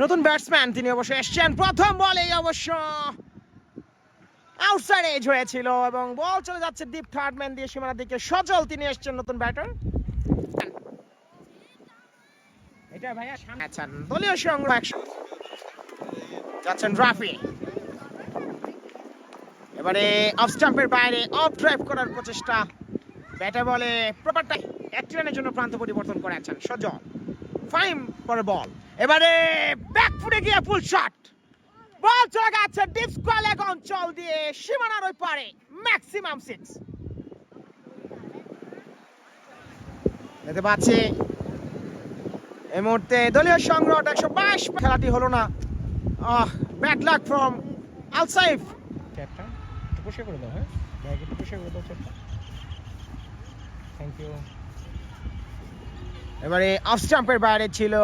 নতুন ব্যাটসম্যান তিনি অবশ্য এসছেন প্রথম বলেই অবশ্য আউটসাইড এজ হয়েছিল এবং বল চলে যাচ্ছে ডিপ থার্ড ম্যান দিয়ে সীমানার দিকে। সজল তিনি এসছেন নতুন ব্যাটার। এটা ভাইয়া আচ্ছা দলীয় সংগ্রহ যাচ্ছেন রাফি। এবারে অফ স্টাম্পের বাইরে অফ ড্রাইভ করার প্রচেষ্টা, ব্যাটে বলে প্রপারটা এক রানের জন্য প্রান্ত পরিবর্তন করেছেন সজল। ফাইন পরে বল, এবারে ব্যাক ফুটে গিয়ে ফুল শট, বল চলে গেছে ডিপ স্কোয়ার লেগ অঞ্চল দিয়ে সীমানার ওই পারে, ম্যাক্সিমাম 6 দেখতে পাচ্ছি। এই মুহূর্তে দলীয় সংগ্রহ 122, খেলাটি হলো না। Bad luck from Alsaif. চ্যাপটা একটু পুশ করে দাও, হ্যাঁ ব্যাগ একটু পুশ করে দাও চ্যাপটা, থ্যাংক ইউ। এবারে অফ স্টাম্পের বাইরে ছিল